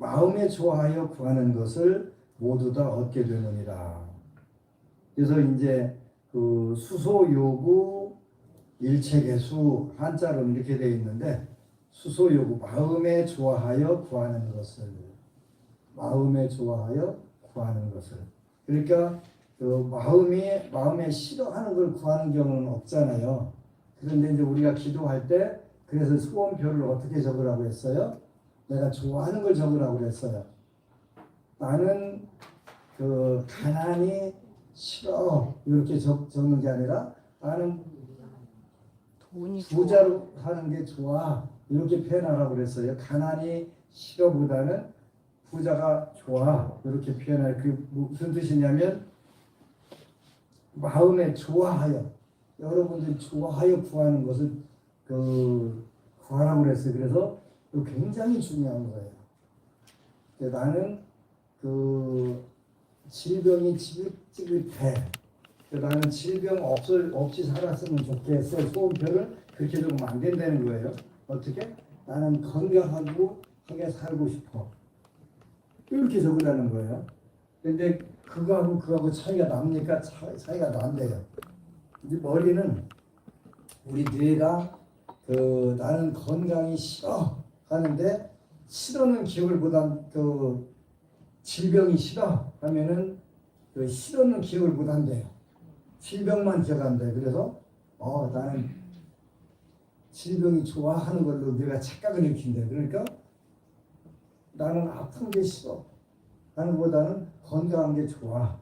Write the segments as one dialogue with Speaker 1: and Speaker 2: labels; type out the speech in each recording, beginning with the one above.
Speaker 1: 마음에 좋아하여 구하는 것을 모두 다 얻게 되느니라. 그래서 이제 그 수소요구 일체계수 한자로 이렇게 되어 있는데, 수소요구 마음에 좋아하여 구하는 것을, 마음에 좋아하여 구하는 것을. 그러니까 그 마음에 싫어하는 걸 구하는 경우는 없잖아요. 그런데 이제 우리가 기도할 때 그래서 소원표를 어떻게 적으라고 했어요? 내가 좋아하는 걸 적으라고 그랬어요. 나는 그 가난이 싫어 이렇게 적는 게 아니라 나는 부자로 사는 게 좋아 이렇게 표현하라고 그랬어요. 가난이 싫어보다는 부자가 좋아 이렇게 표현할. 그 무슨 뜻이냐면 마음에 좋아하여, 여러분들이 좋아하여 구하는 것을 구하라고 그랬어요. 그래서 굉장히 중요한 거예요. 나는 질병이 지긋지긋해. 나는 질병 없이 살았으면 좋겠어. 소원표를 그렇게 적으면 안 된다는 거예요. 어떻게? 나는 건강하게 살고 싶어. 이렇게 적으라는 거예요. 근데 그거하고 차이가 납니까? 차이가 난대요. 이제 머리는 우리 뇌가 나는 건강이 싫어 하는데, 싫어는 기억을 못한 질병이 싫어 하면은 싫어는 기억을 못한대요. 질병만 기억한대요. 그래서 나는 질병이 좋아하는 걸로 뇌가 착각을 일으킨대요. 그러니까 나는 아픈 게 싫어 하는 보다는 건강한 게 좋아.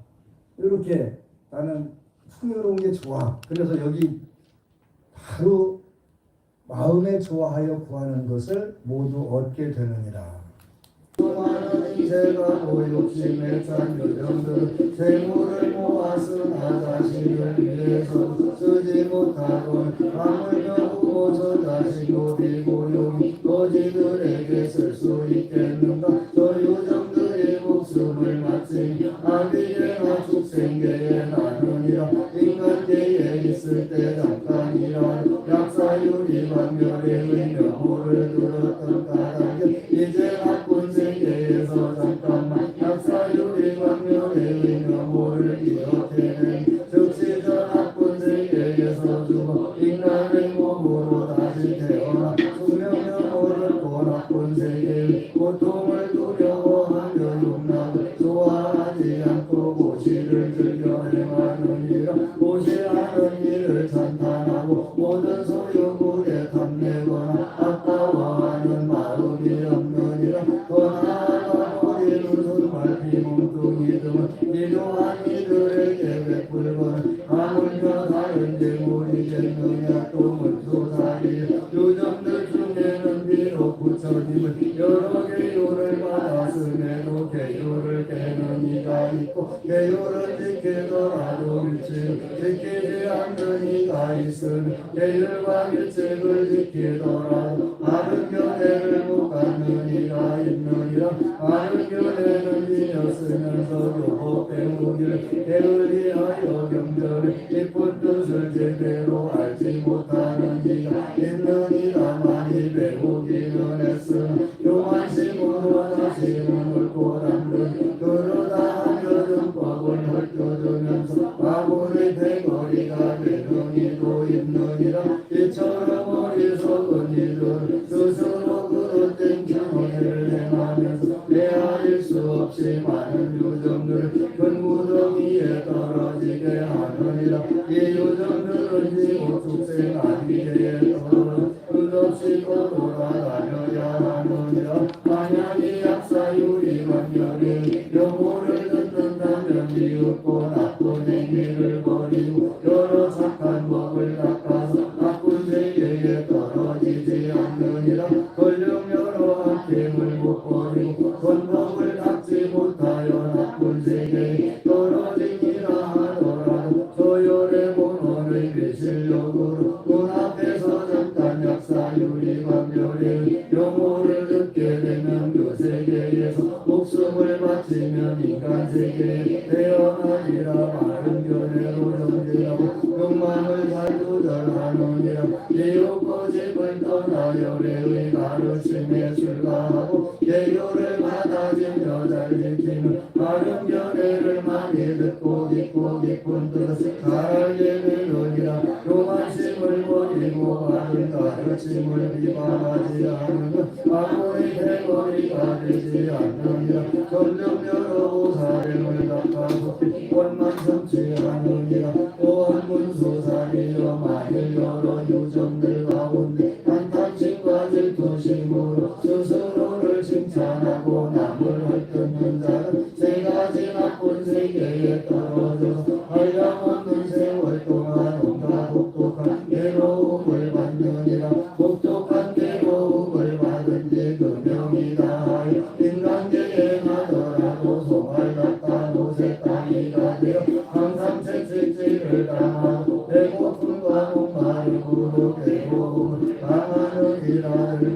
Speaker 1: 이렇게 나는 풍요로운 게 좋아. 그래서 여기 바로 마음에 좋아하여 구하는 것을 모두 얻게 되느니라. 많은 인생과 고욕심에 찬 요정들 재물을 모았으나 자신을 위해서 쓰지 못하고 하물며 부모서 자시고 비고용이 거지들에게 쓸 수 있겠는가. 저 요정들의 목숨을 마치 아비게나 축생계에 나누니라. 인간계에 있을 때 잠깐이라 약사유리 반멸의 명호를 들었던 까닭에 이제 나쁜 세계에서 잠깐만 약사유리 반멸의 명호를 기억해낸 즉시 저 나쁜 세계에서 죽어 인간의 몸으로 다시 태어나 수명명호를 또 나쁜 세계의 고통을 두려워하며 육락을 좋아하지 않고 고시를 즐겨 행하느니라. 고시하는 일을 찬탄하고 모든 소유물에 탐내거나 아까워하는 마음이 없느니라. 더 나아가 머리는 정말 비몽둥이 등은 필요한 이들에게 베풀거나 하물며 다른 재물이겠느냐. 똥을 조사리 요정들 중에는 비록 부처님은 여러 계율을 받았음에도 계율을 깨는 이가 있고 계율을 지키더라도 규칙을 지키지 않는 이가 있으며 계율과 규칙을 지키더라도 바른 견해를 못 갖는 이가 있느니라. 바른 견해는 지녔으면서도 법 배우기를 게을리하여 경전의 깊은 뜻을 제대로 알지 못하는 이가 있느니라. 많이 배우기는 했으나 교만심으로 자신은 옳고 담든 그러다 하며 정법을 헐뜯으면서 바보의 대거리가 되는 이도 있느니라. 이처럼 어리석은 이들 스스로 그릇된 경험을 행하면서 헤아릴 수 없이 많은 요정들을 큰 무더기에 떨어지게 하느니라. 이 요정들은 지옥 축생 아비게에 떨어 끝없이 돌아다녀야 하느니라. 만약에 약사유리 반면에 영호를 듣는다면 미흡고 나쁜 행위를 버리고 여러 착한 법을 닦아서 나쁜 세계에 떨어지지 않느니라. 권력 여러 악행을 못 버리고 권법을 닦지 못하여 나쁜 세계에 떨어지니라 하더라도 저열의 본원의 비실력으로 눈앞에서 잠깐 약사유리 반면에 영호를 듣게 되면 그 세계에서 목숨을 바치면 인간 세계에 태어나리라. 바른 견해로 정진하고 욕망을 잘 조절하느니라. 이웃 고집을 떠나 열애의 가르침에 출가하고 계율의 법을 받아지며 잘 지키는 바른 견해를 많이 듣고 깊은 뜻을 잘 알게 되느니라. 교만심을 버리고 바른 가르침을 비방하지 않으면 아무리 대거리가 되지 않느니라. 점점 여러 사령을 닦아서 원만 성취 하느니라. 또한 문수살이여 만일 여러 유정들 가운데 한탄심과 질투심으로 스스로를 칭찬하고 남을 헐뜯는 자는 세 가지 나쁜 세계에 떨어져서 한량없는 세월 동안 온갖 독특한 괴로움을 받느니라. 독특한 괴로움을 받은 지 금명이다. 인간계에 나더라도 소말 같다 노새 땅이가 되어 항상 채찍질을 당하고 배고픔과 목마름으로 괴로움을 당하느니라.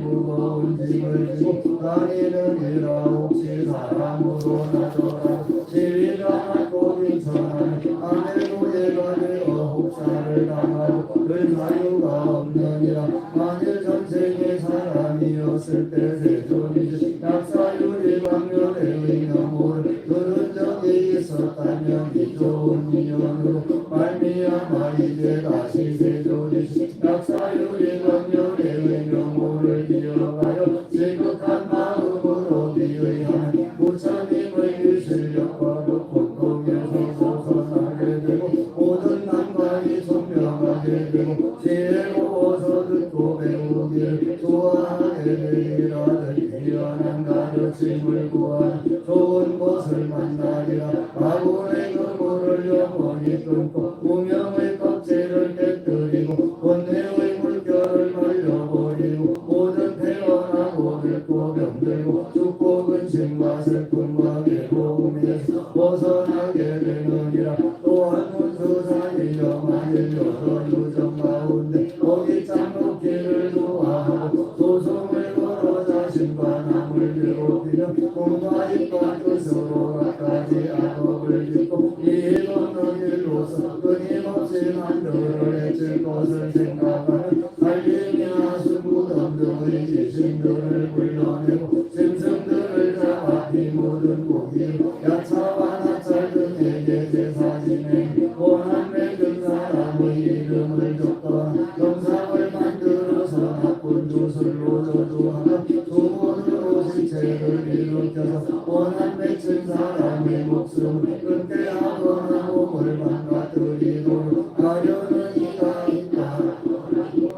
Speaker 1: 무거운 짐을 지고 다니느니라. 혹시 사람으로 나더라도 지위가 낮고 빈천한 아내로 예가 되어 혹사를 당하고 늘 자유가 없느니라. 만일 전생에 사람이었을 때 세존이지 약사유리 방면의 의명을 들은 적이 있었다면 이 좋은 인연으로 말미암아 이제 다시 세존이지 약사유리 방면의 의명을 이어가여 지극한 마음으로 비의하는 부처님의 유실력과로 공동에서 벗어나게 되고 모든 난관이 선명하게 되고 지혜로워서 듣고 배우기를 좋아하게 되리라. 뛰어난 가르침을 구하는 좋은 것을 만나리라. 바보의 그물을 영원히 끊고 무명의 껍질을 깨뜨리고 번뇌의 물결을 말려버리고 모든 태어나고 늙고 병들고 죽고 근심과 슬픔과 괴로움에서 벗어나게 되느니라. 또한 문수사이여 만일 여러 유정 가운데 거기 짱놓기를 좋아하고 소송을 걸어 자신과 남을 괴롭히며 공과 입과 뜻으로 갖가지 악업을 짓고 이익 없는 일로서 끊임없이 남들을 해칠 것을 생각하는 살림이나 수무덤 등의 귀신들을 불러내고 짐승들을 잡아 피 묻은 고기로 야차와 나찰 등에게 제사 지내 원한 맺은 사람의 이름을 적거나 영상을 만들어서 나쁜 주술로 저주하며 수문으로 시체를 일으켜서 원한 맺힌 사람의 목숨을 끊게 하거나 몸을 망가뜨리도록 하려는 이가 있다.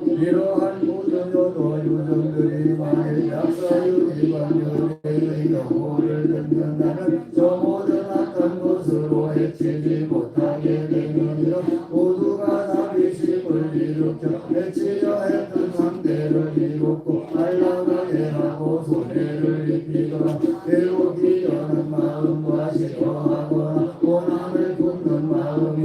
Speaker 1: 이러한 모든 여도 유정들이 만일 약사유기관료의 경고를 듣는다면 저 모든 악한 것으로 해치지 못하게 되느니라. 모두가 자비심을 일으켜 해치려 했던 상대를 이롭고 안락하게 하고 손해를 입히거나 괴롭히 여는 마음과 싫어하거나 원함을 품는 마음이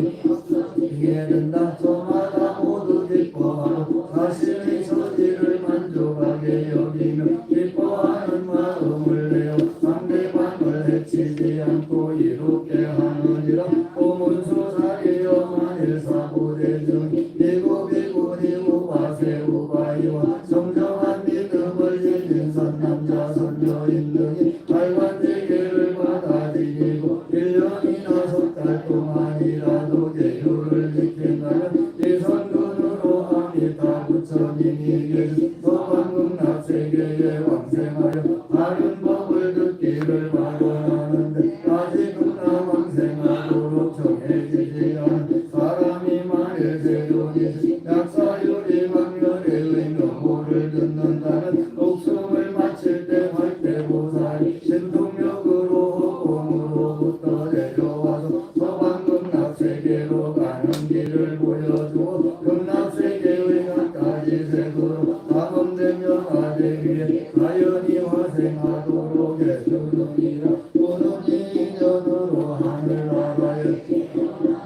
Speaker 1: 이해된다. 저마다 모두 기뻐하고 자신의 처지를 만족하게 여기며 기뻐하는 마음을 내어 상대방을 해치지 않고 이롭게 하느니라. 고문수사리여 만일 사고대중 비구비구니 우바세 우바이와 정정한 믿음을 지닌 선남자 선녀인 등이 발관제계를 받아들이고 1년이나 석 달 동안이라도 계율을 지킨다면 이 선근으로 아미타 부처님이 계신 서방극락세계에 왕생하여 바른 법을 듣기를 바라는데 아직 극락왕생하도록 정해지지 않은 사람이 만일 세존이 약사유리 방면의 의명호를 듣는다면 목숨을 마칠 때 활대보살이 신통력으로 허공으로부터 내려와서 서방극락세계로 가는 길을 보여주고 극락세계의 갖가지 색으로 다검되며 아래 위에 자연히 화생하도록 해주느니라. 오늘이 인연으로 하늘나라에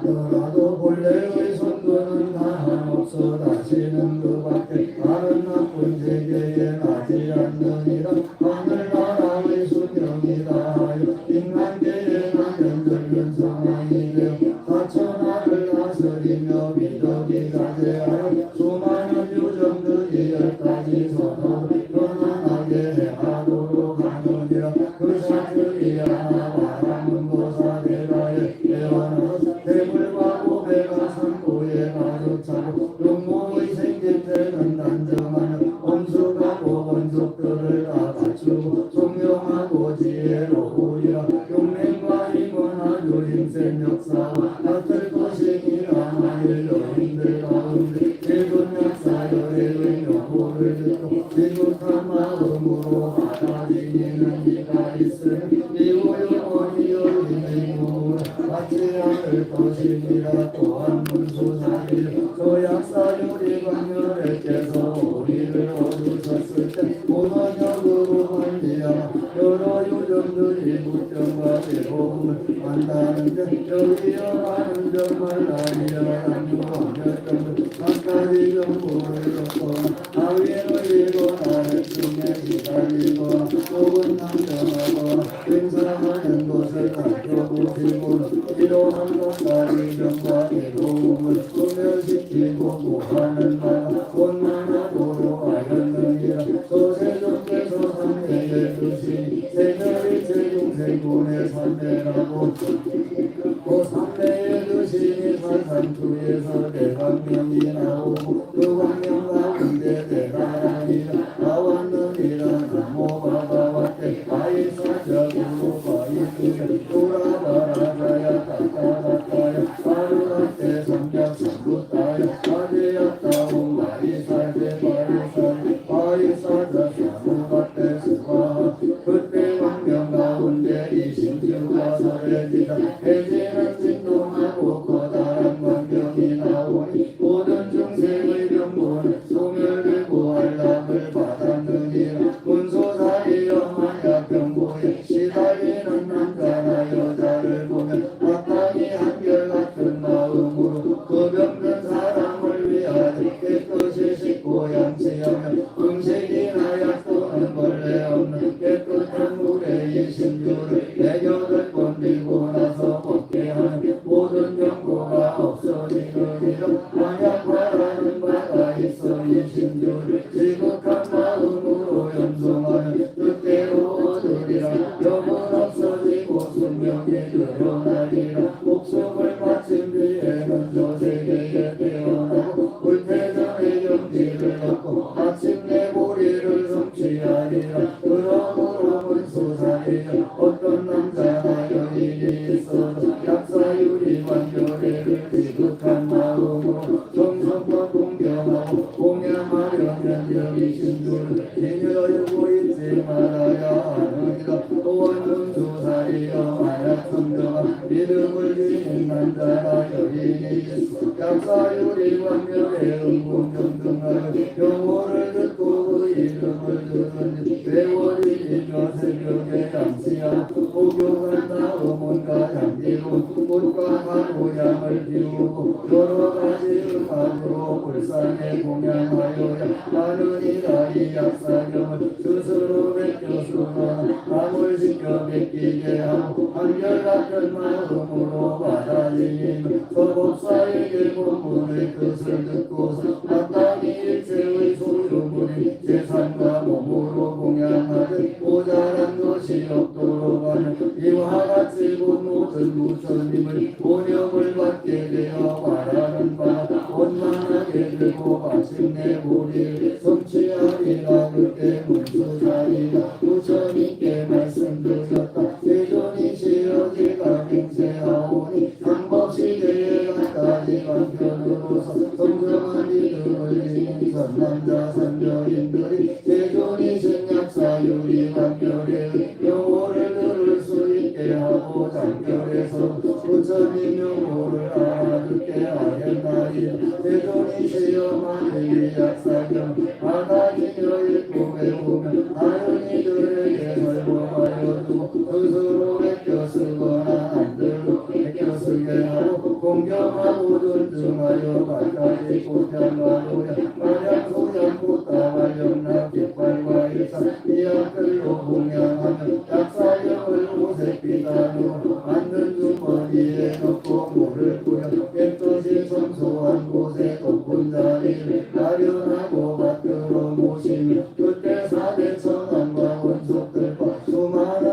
Speaker 1: 너라도 본래의 선거는 다함없어 다시는 그 밖에 다른 나쁜 세계에 나지 않느니라. 하늘나라의 수명이다 하여 인간계에 나면들은 상황이 되어 사천하를 다스리며 미덕이 가제하여 수많은 유정들이 열가지 선언을 편안하게 행하도록 하느니라. 그 의사들이야 바람은 고사대가에 태어나서 대물과 고배가 산고에 가득 차고 용모의 생긴 때는 단정하며 원수가고 원족들을 다 갖추고 총명하고 지혜로우리라 용맹과 힘은 아주 힘센 역사와 같을 것이니라 만일 여인들 가운데 예전 역사열의 명호를 듣고 지극한 마음으로 받아들이는 이가 있으니 이후 영원히 여인의 몸을 받지 않을 것이니라 또한 문수사일 저 약사율이 광렬에께서 우리를 얻으셨을 때 모노력으로 말미암아 여러 유정들이 무병과 대복음을 만나는데 여기여 많은 병말 아니여 남유왕멸병들 각가지 정보를 얻거나 하위를 이거나 아래층에 기다리거나 혹은 남정하거나 행사하는 것을 살펴보시고는 이러한 것까지 병과 대복음을 소멸시키고 구하는 바가 원만하도록 하였느니라 소세존께서 삼매에 드시니 세멸이 제중생군의 삼매라고 그 삼매에 드시니 사산투에서 대광명이 나오고 그 광명 가운데 대단하니라 나왔느니라 나모바가 왔대 바이사적으로 바이스게 돌아바라자야 따따라따야 바르라떼 삼약 삼부따야 바리야따오 바이사제 바이사제 바이사자 사무바떼 스바하 그때 광명 가운데 이신주가 설해지다 해지는 진동하고 커다란 광명이 나오니 모든 중생의 병고는 소멸되고 한락을 받았느니라 문소사리여 만약 병고에 시달리는 남자나 여자를 보면 마땅히 한결같은 마음으로 그 병든 사람을 위하여 깨끗이 씻고 양치하며 음식이나 약도는 벌레 없는 깨끗한 물에 이 신주를 108번 밀고 나서 먹게 하는 모든 병고가 없어지느니라 만약 바라는 바가 있어 이 신주를 지극한 마음으로 연성하면 뜻대로 얻으리라 병은 없어지고 숙명이 늘어나리라 목숨을 마친 뒤에는 저 세계에 태어나고 불태전의 경지를 얻고 마침내 보리를 성취하리라 그러므로 문수사리여 어떤 남자나 여인이 있어도 약사유리 완결애를 지극한 마음으로 정성과 공경하고 공양하려면 여기 신주를 인여유고 있지 말아야 하느니라 또한 문수사리여 만약 성경아 믿음을 지닌 남자나 여인이 있어 약사유리 완결애 응공정등하여 영호를 듣고 그 이름을 들으니 외월이니며 새벽에 양치하고 목욕한다 어문과 향기로 꽃과 가고향을 피우고 여러 가지 음악으로 불쌍히 공양하여야 하느니라 이 약사경을 스스로 베껴주거나 남을 지켜 베끼게 하고 한결같은 마음으로 받아들이는 저 법사에게 본문의 뜻을 듣고서 마땅히 일체의 소유물이 재산과 몸으로 공양하듯 모자란 것이 없도록 하는 이와 같이 본 모든 부처님을 본영을 받게 되어 바라는 바 원만하게 되고 마침내 보리를 성취하리라 그때 문수사리라 부처님께 말씀드렸다 세존이 시어지가 맹세하오니 상법시대에 갖다지 간편으로서 성정한 이들을 지닌 선남자 선녀인들이 세존이 신약사유리 간결에 영호를 들을 수 있게 하고 장결에서 부처님 영호를 알아듣게 하였나이다 세존이 시험한 이 약사경 바다지녀 읽고 배우면 다른 이들에게 설명하여 두고 스스로 베껴 쓰거나 안 들고 베껴 쓰게 하고 공경하고 존중하여 갖가지 꽃향과도야 마냥 소양꽃다 말령나 깃발과 일상 이 앞들로 공양하며 약사경을 오색 비단으로 만든 주머니에 넣고 물을 뿌려 깨끗이 청소한 곳에 높은 자리를 마련하고 받들어 모시며 그때 사대 천왕과 원속들과 수많은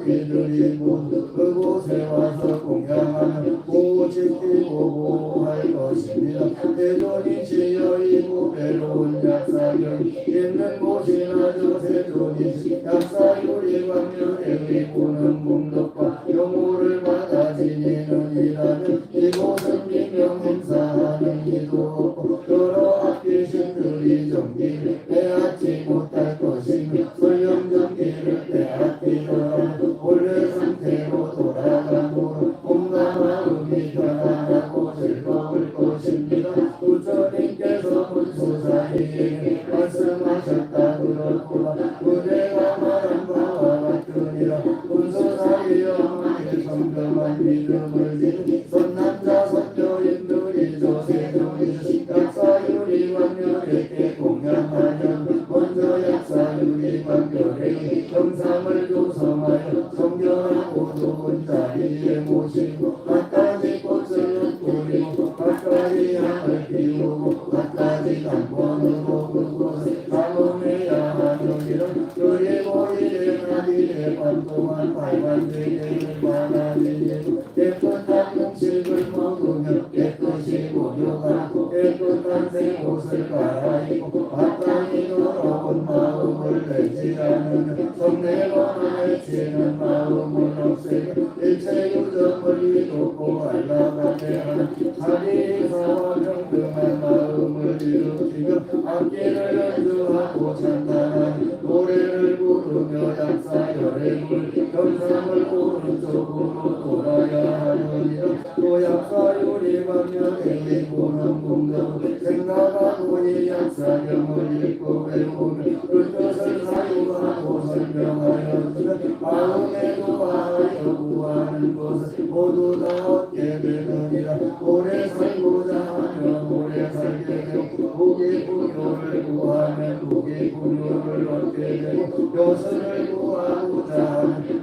Speaker 1: 우리들이 모두 그곳에 와서 공양하면 보호 지키고 보호할 것입니다. 세존이 지어이고 배로운 약사경이 있는 곳이나 저 세존이 약사유리 광명의 의고는 공덕과 용호를 받아 지니느니라면 이곳은 비명 행사하는 이도 없고 여러 악귀신들이 정기를 빼앗지 못할 것이며 설령 정기를 빼앗기더라도 원래 상태로 돌아가므로 몸과 마음이 편안하고 즐거울 것입니다. 부처님께서 문수사에게 말씀하셨다 들었구나. 그대가 말한 바와 같으니라. 문수사의 정정한 믿음을 지닌 선남자 선녀인들이 저 세종이 약사유리 광명에게 공양하여 먼저 약사유리 광명의 영상을 조성하여 성경하고 좋은 자리에 모시고 갖가지 꽃을 뿌리고 갖가지 향을 피우고 갖가지 단번으로 그곳에 가뭄해야 하느니라. 그리고 이래 나디의 밤 동안 빨간색을 바라리니 깨끗한 음식을 먹으며 깨끗이 목욕하고 깨끗한 새 옷을 갈아입고 마땅히 더러운 마음을 내지 않으며 성내거나 해치는 마음을 없애며 일체 유정을 이루고 알라가게 하는 자비사와 평등한 마음을 일으키며 악기를 연주하고 찬탄한 노래를 부르며 약사열애물 경상을 오른쪽으로 돌아야 하느니라. 또 약사유리 광명의 보는 공덕을 생각하고 이 약사경을 읽고 배우며 그 뜻을 사유하고 설명하였으면 마음에 도하여 구하는 것을 모두 다 얻게 되느니라. 오래 살고자 하면 오래 살게 되고 무기 분효를 구하면 무기 분효를 얻게 되고 여선을 구하고자 하면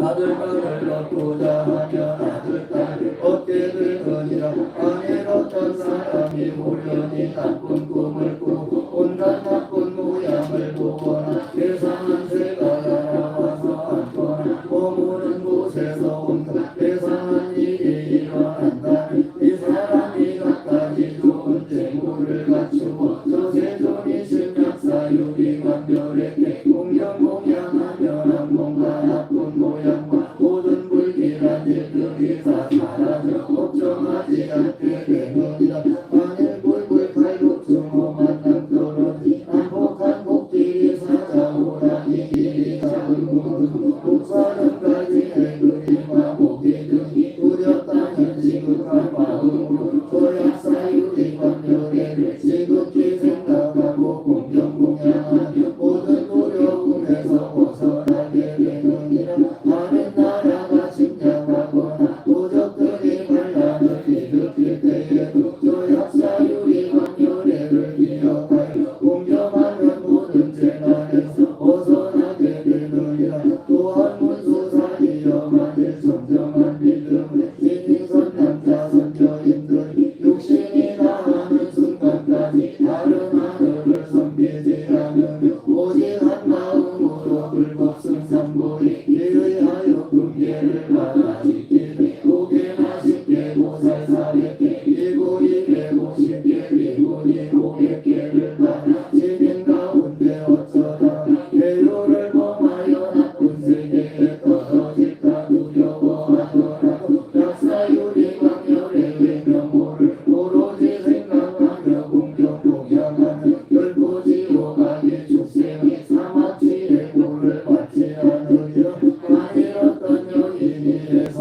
Speaker 1: 아들딸을 얻고자 하면 아들딸을 얻게 되느니라. 만일 어떤 사람이 호련히 나쁜 꿈을 꾸고 온갖 나쁜 모양을 보거나 예상한 새가 날아와서 앉거나 머무는 곳에서 온갖 예상한 일이 일어난다면 이 사람이 갖가지 좋은 재물을 갖추고 저 세존이신 약사유리 광명에게 공양하면 뭔가 나쁜 모양과 모든 불길한 일들이 다 사라져 걱정하지 않게 되느니라. 만일 불불 칼국수모 만남 떨어지 난폭한 복길이 찾아오라니 길이 작은 문은 목사는 가지의 그림과 보기 등이 두렵다면 지극한 마음으로 저 약사유리 광명에게 지극히 생각하고 공양하는 모든 두려움에서 벗어나게 되느니라. 만일 나라가 침략하거나 도적들이 반란을 일으킬 때에도 저 약사유리 광명을 기억하여 공경하면 모든 재난에서 벗어나게 되느니라. 또한 문수사이여 만일 정정한 믿음을 지닌 선남자 선녀인들이 육신이 나하는 순간까지 다른 하늘을 섬기지 않으며 오직 한 마음으로 불법승삼보리 의하여 금계를 받아 지키되 고개 맛있게 보살사렵게 일곱이 150개 일곱이 500개를 받아 지닌 가운데 어쩌다 배로를 범하여 나쁜 세계에 떨어질까 두려워하더라도 약사유리 광명의 명호를 오로지 생각하며 공양하면 열보지로 가게 축생이 사마치의 도를 받지 않으리라. 만일 어떤 여인이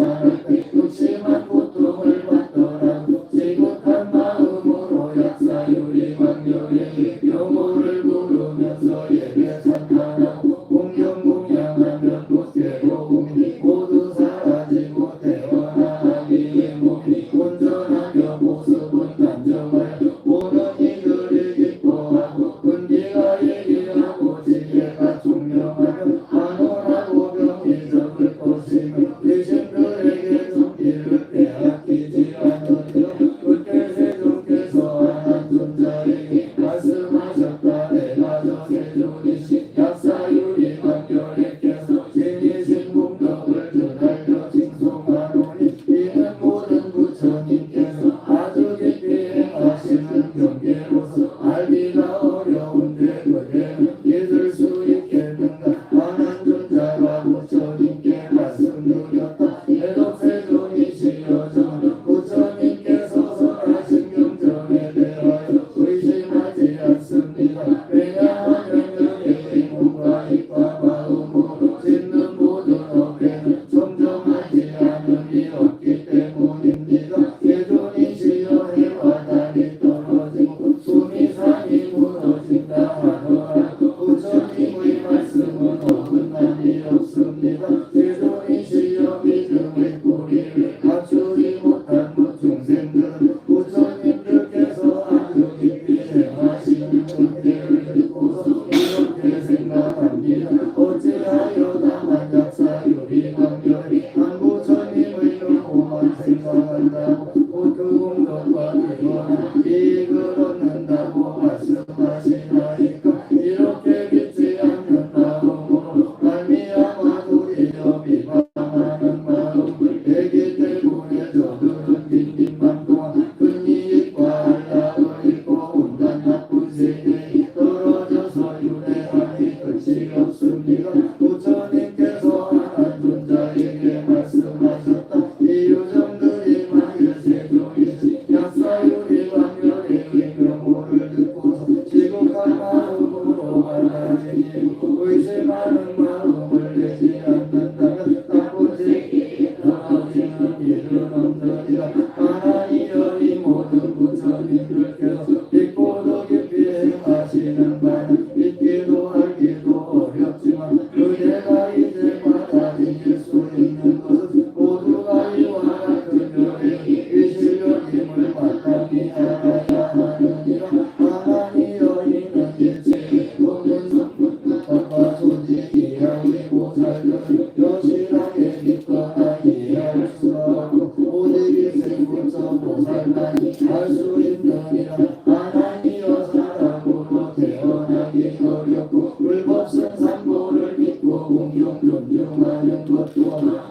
Speaker 2: 공경 존중하는 것도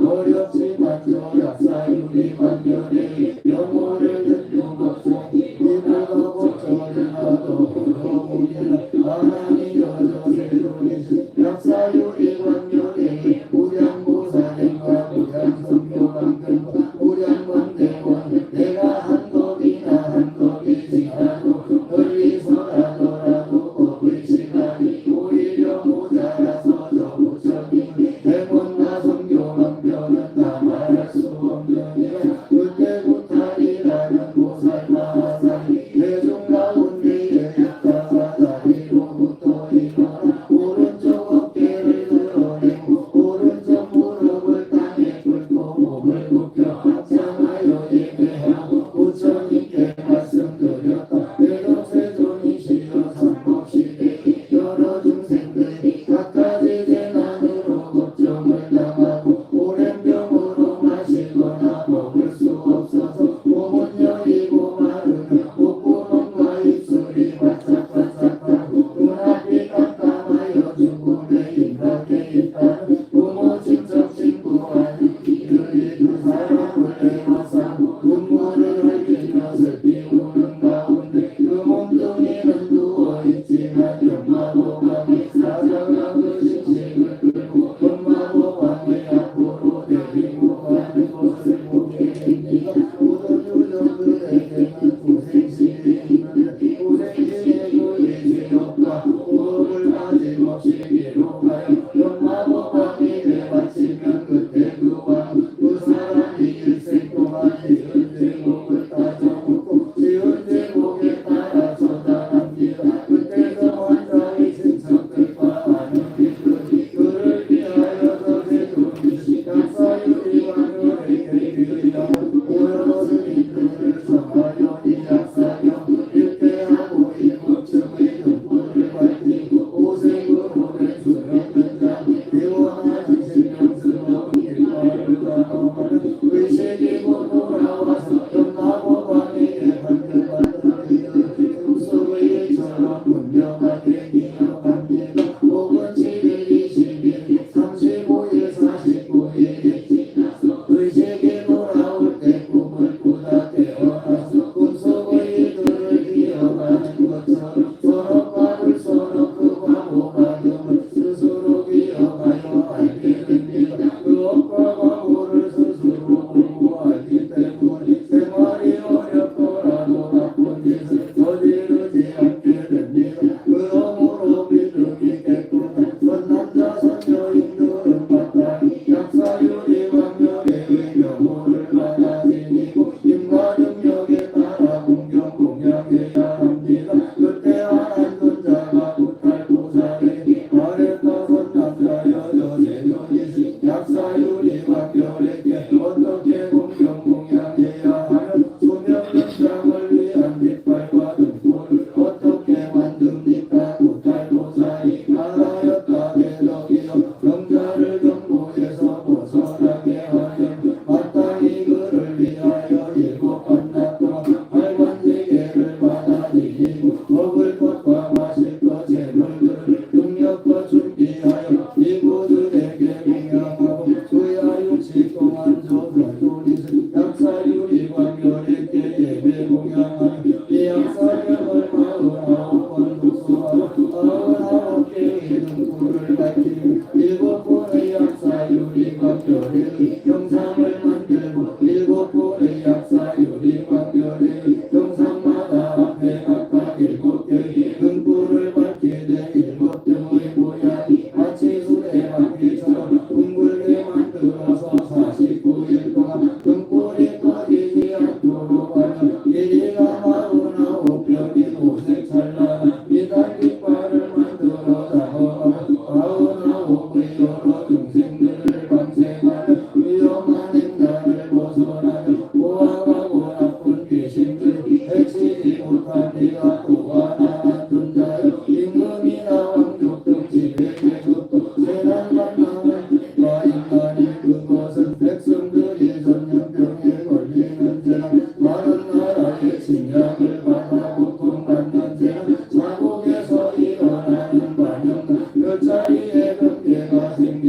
Speaker 2: 어렵지만 저 약사유리 관절에 영혼을 듣는 것도 이보다 걱정을 하도 어려우니라 하나님 여전세존이신 약사유리 관절에 무량보살행과 무량성교관근과 무량광대원 내가 한 겁이나 한 겁이지 않고 멀리서라더라도 거울 시간이 오히려 모자라서 저 부처님 대본과 성교망변은 다 말할 수 없느니라 그때부터이라는 보살마살이 대중 가운데에 있다가 다리로부터 일어나 오른쪽 어깨를 드러내고 오른쪽 무릎을 땅에 꿇고 몸을 굽혀 합장하여 예배하고 부처님께 말씀드렸다. 대덕세존이시여 삼법시대에 여러 중생들이 각가지 재난으로 걱정을 당하고 오랜 병으로 마시거나 먹을 수 없어서 몸은 여리고 마르며 목구멍과 입술이 바짝바짝하고 눈앞이 깜깜하여 죽음에 임하게 있다는 부모 친척 친구 아니들이 그 사람을 애워싸고 눈물을 흘리며 슬피 우는 가운데 그 몸뚱이는 누워있지만 연마보감이 사자가 그 심식을 끌고 연마보감의 앞으로 데리고 가는 것을 보게 됩니다. 모든 유정들에게는 고생실이 있는데 고생실의 그 예지력과 호흡을 빠짐없이 괴로가요 연마보감이 되받치면 그때 그 사람이 일생 동안 지은 제목을 따져먹고 지은 제목에 따라 처단합니다. 그때 그 환자의 친척들과 아는 이들이 그를 위하여 저세존이신 약사유리 관절에게 이르면 오여러 스님들을 성하여 이 약사여 일대하고 일곱층의 등불을 밝히고 오색으로 된 수명은 자 이원하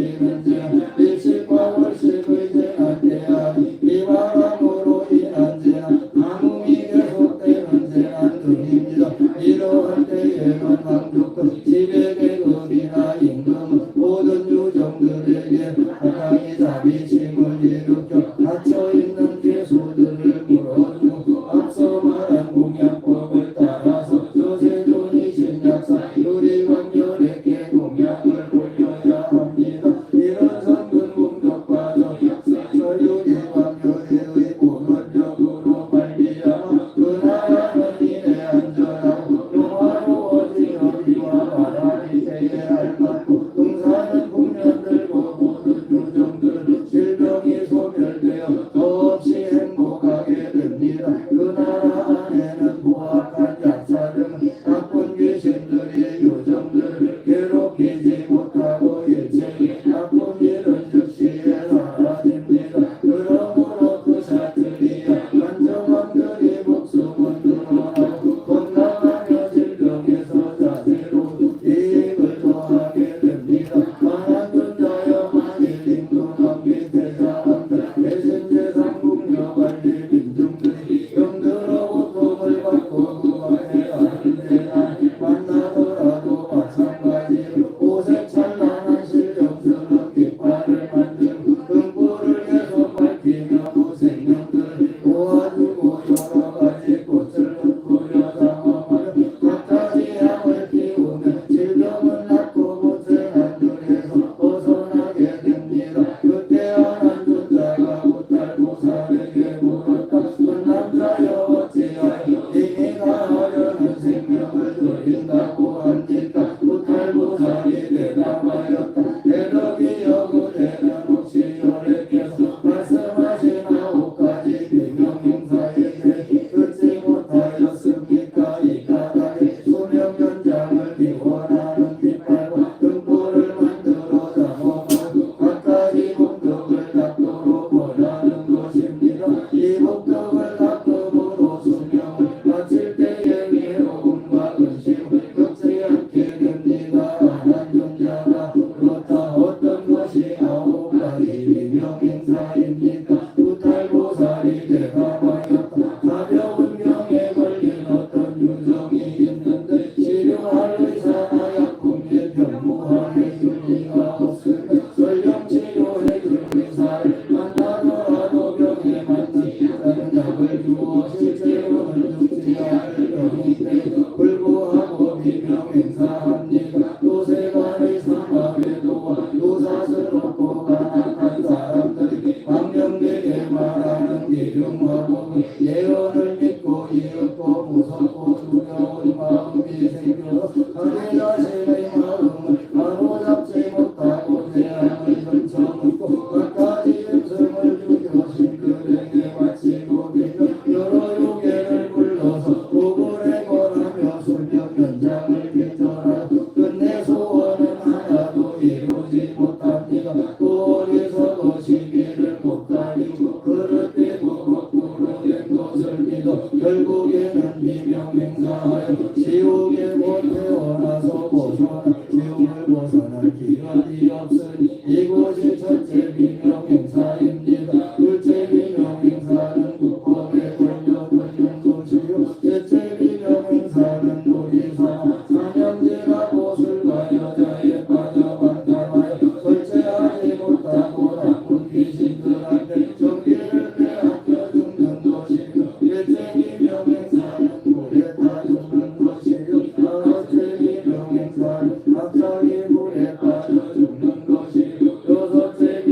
Speaker 2: 생기는 죄 일식과 월식의 죄가 때하니 이 바람으로 인한 죄나 가뭄이 계속되는 죄가 등입니다. 이러한 때에는 왕족도 지배계급이나 임금은 모든 유정들에게 사랑의 자비심을 일으켜 닫혀있는 죄수들을 물어주고 앞서 말한 공약법을 따라서 조세존이 신약사 유리관절에게 공약을 돌려야 합니다. 이런 선근 공덕과 적역사 유리관절의 본원적으로 말미암아 그 나라는 이래 안전하고 영화로워진 어디와 바람이 세게 앓고 등사는 국면들고 모든 유정들 질병이 소멸되어 더없이 행복하게 됩니다. 그 나라 안에는 보악한 약사 등 나쁜 귀신들이 요정들을 괴롭히지 못하고 일체의 나쁜 일은 즉시에 사라집니다. 그러므로 그 사투리야 완전원들이 목숨은 늘어나고 건강하며 질병에서 자세로 이익을 더하게 됩니다. 만한 존자여 만일 임금왕 밑에 사람들 대신 재상국녀관리 민중들이 병들어 고통을 받고 구하게 하는데나 만나더라도 마찬가지로 오색찬란한 실력스러운 깃발을 만들고 등불을 계속 밝히며 고생명들을 도와주고 여러가지 꽃을 흩뿌려 장엄하며 각가지 향을 피우며 질병은 낫고 고생한 들에서 벗어나게 됩니다. 그때 한 존자가 보살에게 물었다. 그 남자여 어찌하여 이미가 하려는 생명을 드린다고 합니까? 보살이 대답하였다. 대덕이 여부되면 혹시 여래께서 말씀하신 9가지 비명행사에게 듣지 못하였습니까? 이 까닭에 수명 연장을 기원하는 깃발과 등불을 만들어 장엄하고 각가지 복덕을 닦도록 권하는 것입니다. 이 복덕을 닦음으로 수명을 마칠 때에 외로움과 근심을 겪지 않게 됩니다. 한 존자가 그렇다. 어떤 것이 9가지 비명행사입니까? 부탈보살이 대답하였다. 가벼운 병에 걸린 어떤 유정이 있는데 치료할 의사나 약품에 변무할 윤리가 없으며 설령치료해 줄 의사를 만나더라도 병에 맞지 않는 약을 주어 실제로는 죽지 않을 병인데 불구하고 비명행사합니다. 또 세간의 상업에도 요사스럽고 가난한 사람들이 망령되게 말하는 기름하고 예언을 믿고 이윽고 무섭고 두려운 마음이 생겨 자기 자신의 마음을 바로잡지 못하고 재앙을 던쳐놓고 각가지 음성을 죽여 신들에게 바치고 빌며 여러 요괴를 불러서 복을 행원하며 수명 연장을 기원하고 끝내 소원은 하나도 이루지 못합니다. 또 어디서도 시비를 못 가리고 그릇되고 거꾸로 된 것을 믿어 결국에는 비명행사하여 지옥에 못 태어나서 벗어나 지옥을 벗어날 기력이 없으니 이곳이 첫째 비명행사입니다. 둘째 비명행사는 국법에 걸려 걸린 곳이요 셋째 비명행사는 놀이사 사냥제가 보술과 여자에 빠져 반감하여 절제하지 못하고 나쁜 귀신들한테 정기를 빼앗겨 죽는 것이요 넷째 비명행사는 물에 타 죽는 것이요 다섯째 비명행사는 갑자기 물에 빠져 죽는 것이요 여섯째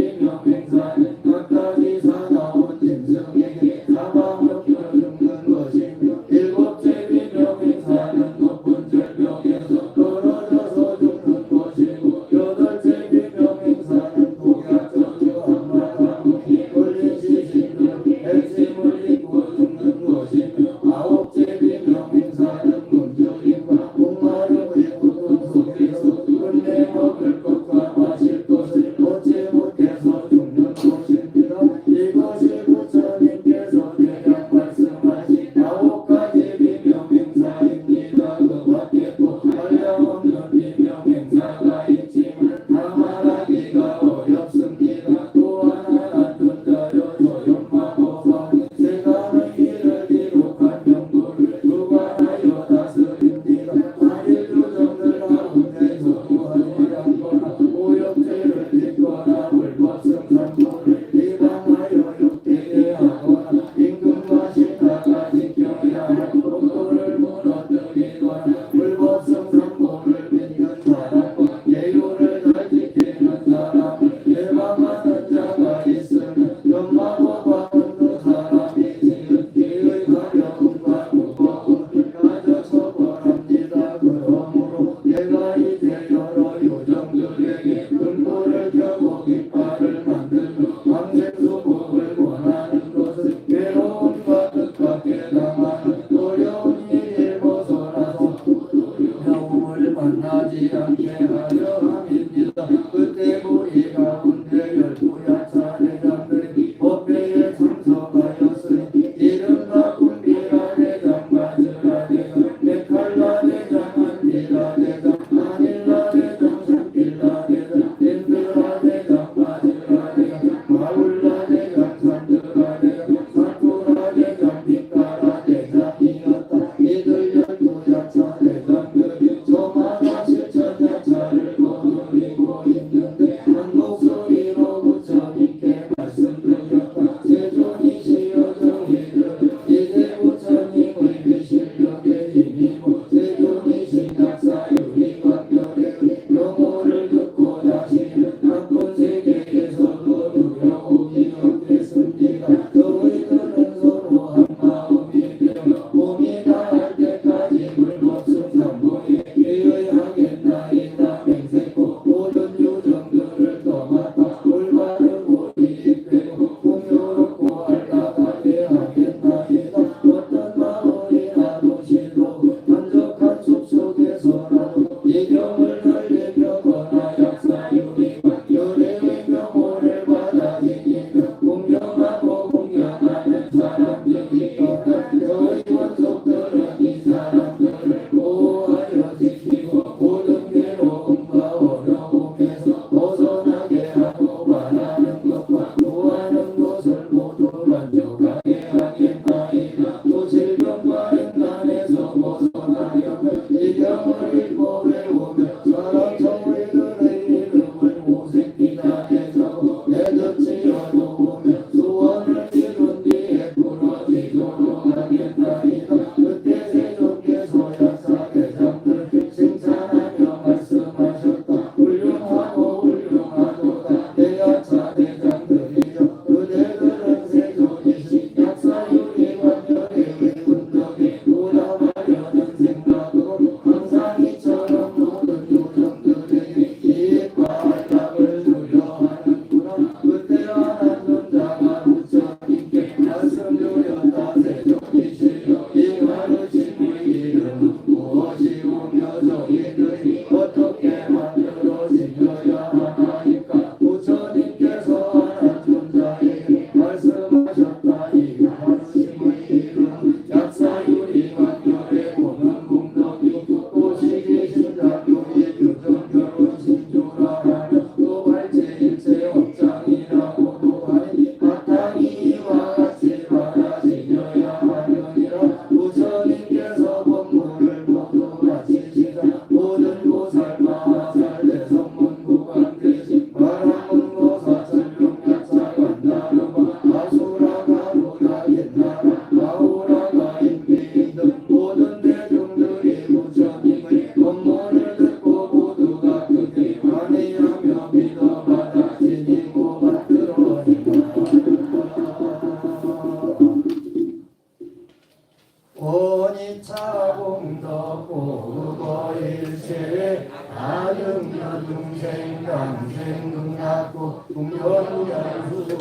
Speaker 2: 원하는 것과 구하는 것을 모두 만족하게 하겠나이다. 또 질병과 인간에서 벗어나려 이 병을 읽고 배우며 사람 저희들의 이름을 오색비단에 적어 내듯이 어두우며 소원을 이룬 뒤에 부러지도록 하겠나이다. 그때 세종께서 약사대장들 칭찬하며 말씀하셨다. 훌륭하고 훌륭하도다. 내 약사대장들이여 그대들은 세종이시 약사유리관절의 의군덕에 보답하려는 생각으로 항상 이처럼 모든 요정들에게 이익과 안락을 주려 하는구나. 그때 하나님 자가 부처님께 말씀드렸다. 세종이시여 이 가르침의 이름은 무엇이오며 저희들이 어떻게 만들어지려야 하나이까. 부처님께서 하나님 자에게 말씀하셨다. 이 가르침의 이름은 약사유리관절의 보는 공덕이고 또 시기심작교의 교정결혼신주라 하며 또 발제일체 업장이라고도 하니 마땅히 이와 같이 받아지려야 하느니라. 부처님께서 법문을 모두 마치시자 모든 보살 마하살 대성문구관 대신 바라문고사 설룡약사 간다르마 아수라가 보다 옛나라 아우라가 인비인 등 모든 대중들이 부처님의 법문을 듣고 모두가 크게 환희하며 믿어받아 지니고 받들어니라. 원이차공덕 고거일체 아등면 중생 강생 극락고 공연연수불고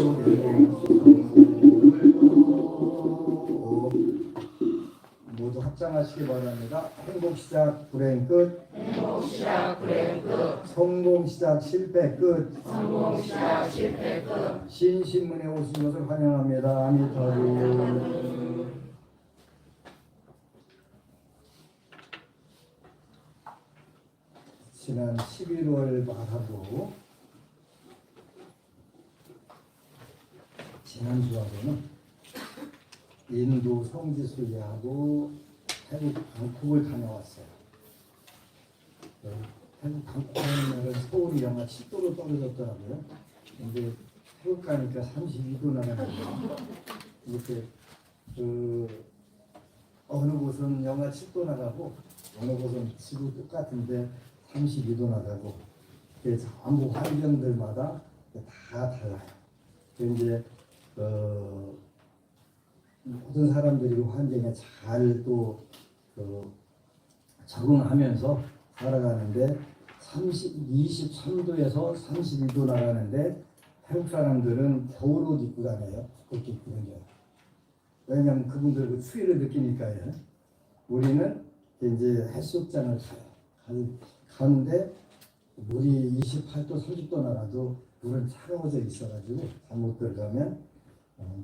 Speaker 1: 모두 합장하시기 바랍니다. 행복 시작 불행 끝.
Speaker 2: 행복 시작 불행 끝.
Speaker 1: 성공 시작 실패 끝.
Speaker 2: 성공 시작 실패 끝.
Speaker 1: 신신문에 오신 것을 환영합니다. 아미타불. 지난 11월 말하고 지난주하고는 인도 성지순례하고 태국 방콕을 다녀왔어요. 태국 방콕 가는 날은 서울이 영하 10도로 떨어졌더라고요. 근데 태국 가니까 32도 나가거든요. 이렇게 어느 곳은 영하 10도 나가고 어느 곳은 지구 똑같은데 32도 나가고 전부 환경들마다 다 달라요. 이제 모든 사람들이 환경에 잘 또 적응하면서 살아가는데 23도에서 32도 나가는데 태국 사람들은 겨울옷 입고 다녀요. 두껍게 입고 다녀요. 왜냐하면 그분들 그 추위를 느끼니까요. 우리는 이제 해수욕장을 가요. 가는데 물이 28도, 30도 나가도 물은 차가워져 있어가지고 잘못 들어가면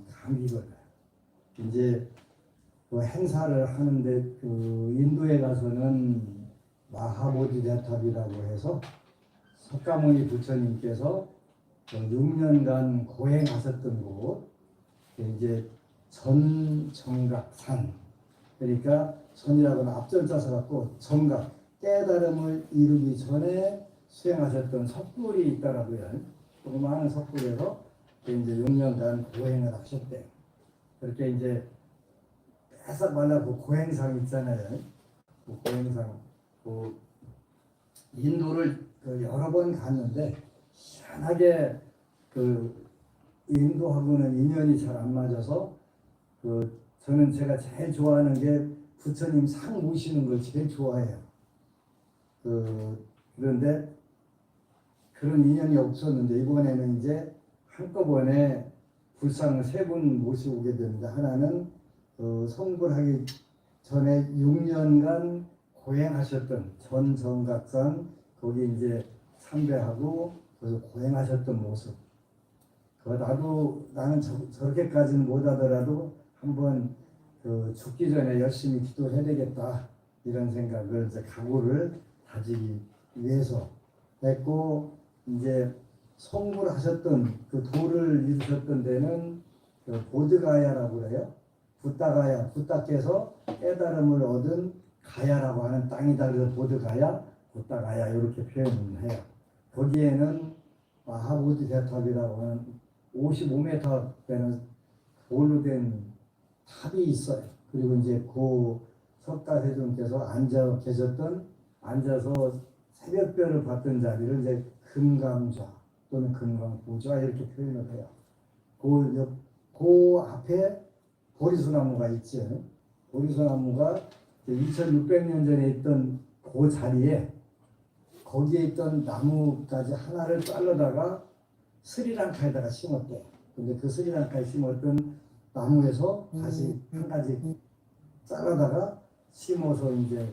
Speaker 1: 감기 걸려요. 이제 그 행사를 하는데 인도에 가서는 마하보디다탑이라고 해서 석가모니 부처님께서 6년간 고행하셨던 곳, 이제 전정각산, 그러니까 전이라고는 앞절자서 갖고 정각, 깨달음을 이루기 전에 수행하셨던 석굴이 있더라고요. 조그마한 석굴에서 이제 6년간 고행을 하셨대요. 그렇게 이제 빼싹 말라고 고행상 있잖아요. 그 고행상, 인도를 여러 번 갔는데 희한하게 인도하고는 인연이 잘 안 맞아서 저는 제가 제일 좋아하는 게 부처님 상 모시는 걸 제일 좋아해요. 그런데 그런 인연이 없었는데 이번에는 이제 한꺼번에 불상을 3분 모시고 오게 됐는데 하나는 성불하기 전에 6년간 고행하셨던 전정각산 거기 이제 참배하고 그래서 고행하셨던 모습. 나는 저렇게까지는 못하더라도 한번 죽기 전에 열심히 기도해야 되겠다 이런 생각을 이제 각오를 다지기 위해서 했고 이제 성불 하셨던 그 도를 이루셨던 데는 그 보드가야라고 그래요. 붓다가야, 붓다께서 깨달음을 얻은 가야라고 하는 땅이다. 그래서 보드가야, 붓다가야 이렇게 표현을 해요. 거기에는 마하보디 대탑이라고 하는 55m 되는 돌로 된 탑이 있어요. 그리고 이제 그 석가대중께서 앉아서 새벽별을 봤던 자리를 이제 금강좌 또는 금강보좌 이렇게 표현을 해요. 그 앞에 보리수나무가 있죠. 보리수나무가 2600년 전에 있던 그 자리에 거기에 있던 나무까지 하나를 잘라다가 스리랑카에다가 심었대요. 근데 그 스리랑카에 심었던 나무에서 다시 한 가지 잘라다가 심어서 이제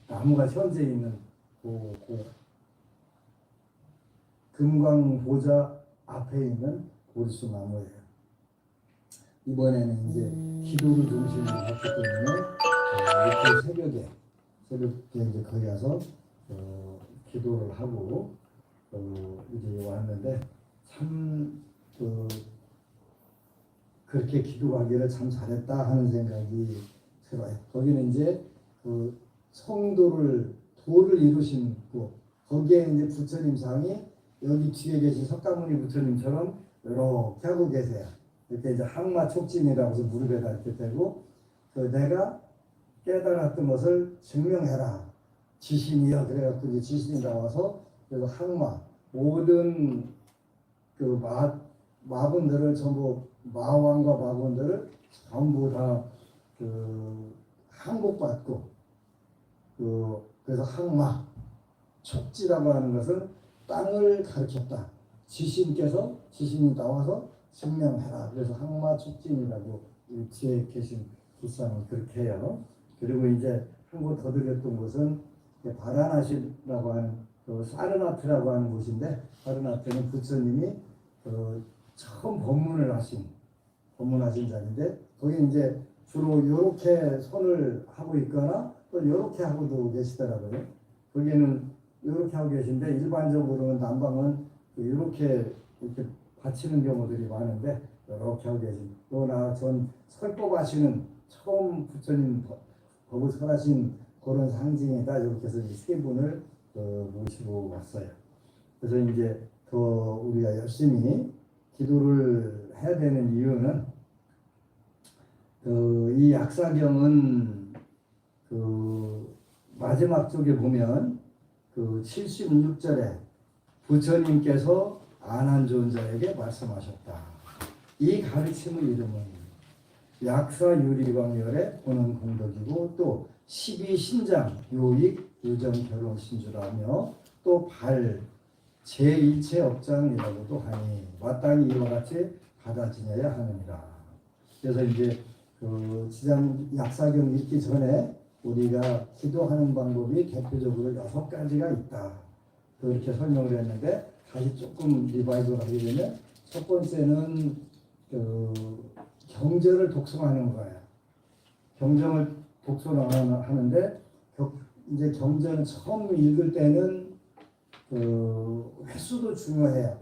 Speaker 1: 나무가 현재 있는 그 금광보좌 앞에 있는 보리수 나무예요. 이번에는 이제 기도를 중심으로 했기 때문에 이렇게 새벽에 이제 거기 가서 기도를 하고 이제 왔는데 참 그렇게 기도하기를 참 잘했다 하는 생각이 들어요. 거기는 이제 그 돌을 이루신 곳, 거기에 이제 부처님 상이 여기 뒤에 계신 석가모니 부처님처럼 이렇게 하고 계세요. 이렇게 이제 항마 촉진이라고 해서 무릎에다 이렇게 대고 내가 깨달았던 것을 증명해라. 지신이여. 그래갖고 이제 지신이 나와서 그래서 항마 모든 그 마분들을 전부 마왕과 마분들을 전부 다 항복받고 그래서 항마 촉지라고 하는 것은 땅을 가르쳤다. 지신이 나와서 증명해라. 그래서 항마 촉진이라고 뒤에 계신 불상은 그렇게 해요. 그리고 이제 한 곳 더 드렸던 곳은 바라나시라고 하는 사르나트라고 하는 곳인데 사르나트는 부처님이 처음 법문하신 자리인데 거기 이제 주로 이렇게 손을 하고 있거나 또 이렇게 하고도 계시더라고요. 거기는 이렇게 하고 계신데 일반적으로는 남방은 이렇게 받치는 경우들이 많은데 이렇게 하고 계신 또나 전 설법하시는 처음 부처님 법을 설하신 그런 상징이다. 이렇게 해서 세 분을 모시고 왔어요. 그래서 이제 더 우리가 열심히 기도를 해야 되는 이유는 이 약사경은 마지막 쪽에 보면 76절에 부처님께서 안한존자에게 말씀하셨다. 이 가르침의 이름은 약사유리광열의 보는 공덕이고 또 12신장 요익 유정 결혼 신주라며 또 제1체업장이라고도 하니 마땅히 이와 같이 받아지녀야 하느니라. 그래서 이제 지장 약사경 읽기 전에 우리가 기도하는 방법이 대표적으로 6가지가 있다. 그렇게 설명을 했는데 다시 조금 리바이브를 하게 되면 첫 번째는 경전을 독송하는 거예요. 경전을 독송하는데 이제 경전을 처음 읽을 때는 횟수도 중요해요.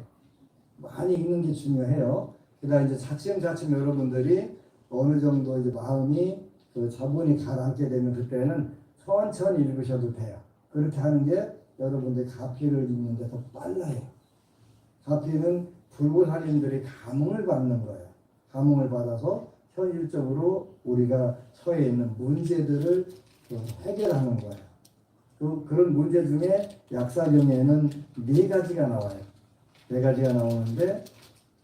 Speaker 1: 많이 읽는 게 중요해요. 그다음 이제 차츰 여러분들이 어느 정도 이제 마음이 자본이 가라앉게 되면 그때는 천천히 읽으셔도 돼요. 그렇게 하는 게 여러분들 가피를 읽는데 더 빨라요. 가피는 불보살인들이 감흥을 받는 거예요. 감흥을 받아서 현실적으로 우리가 처해 있는 문제들을 해결하는 거예요. 그런 문제 중에 약사경에는 4가지가 나와요. 4가지가 나오는데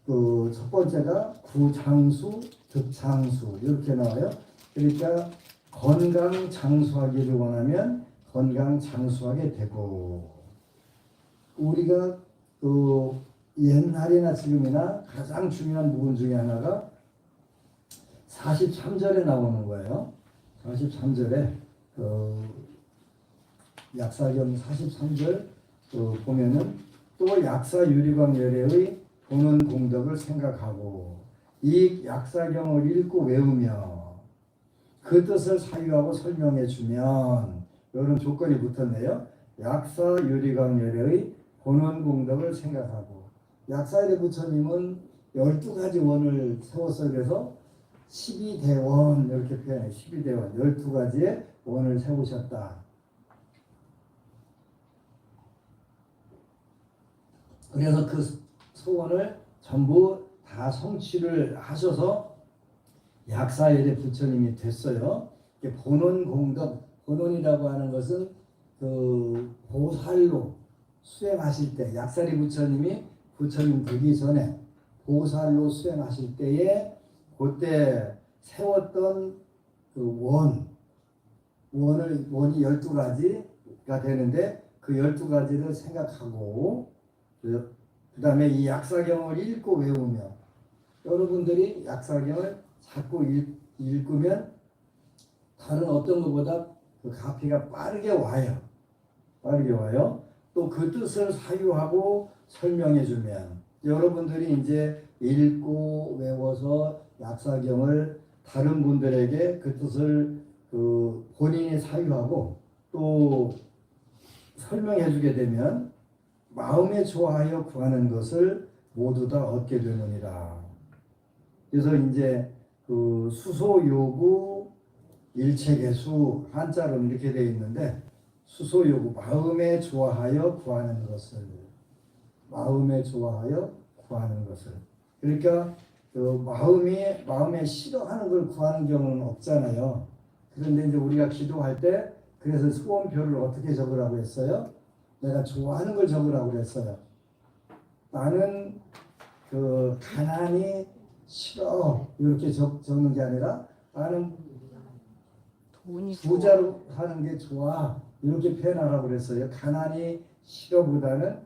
Speaker 1: 첫 번째가 구장수, 득장수 이렇게 나와요. 그러니까 건강 장수하기를 원하면 건강 장수하게 되고 우리가 옛날이나 지금이나 가장 중요한 부분 중에 하나가 43절에 나오는 거예요. 43절에 약사경 43절 보면은 또 약사유리광열애의 보는 공덕을 생각하고 이 약사경을 읽고 외우며 그 뜻을 사유하고 설명해 주면 이런 조건이 붙었네요. 약사유리광열애의 본원 공덕을 생각하고 약사일의 부처님은 12가지 원을 세웠어요. 그래서 12대원 이렇게 표현해요. 12대원 12가지의 원을 세우셨다. 그래서 그 소원을 전부 다 성취를 하셔서 약사일의 부처님이 됐어요. 본원 공덕, 본원이라고 하는 것은 그 보살로 수행하실 때, 약사리 부처님이 부처님 되기 전에 보살로 수행하실 때에 그때 세웠던 그 원이 12가지가 되는데 그 12가지를 생각하고 그 다음에 이 약사경을 읽고 외우며 여러분들이 약사경을 자꾸 읽으면 다른 어떤 것보다 그 가피가 빠르게 와요. 또 그 뜻을 사유하고 설명해 주면 여러분들이 이제 읽고 외워서 약사경을 다른 분들에게 그 뜻을 그 본인이 사유하고 또 설명해 주게 되면 마음에 좋아하여 구하는 것을 모두 다 얻게 되느니라. 그래서 이제 그 수소요구 일체계수 한자로 이렇게 되어 있는데 수소요구 마음에 좋아하여 구하는 것을 그러니까 그 마음에 싫어하는 걸 구하는 경우는 없잖아요. 그런데 이제 우리가 기도할 때 그래서 소원표를 어떻게 적으라고 했어요? 내가 좋아하는 걸 적으라고 그랬어요. 나는 그 가난이 싫어 이렇게 적는 게 아니라 나는 부자로 사는 게 좋아 이렇게 표현하라고 그랬어요. 가난이 싫어보다는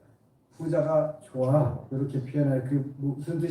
Speaker 1: 부자가 좋아 이렇게 표현할 그 무슨 뜻이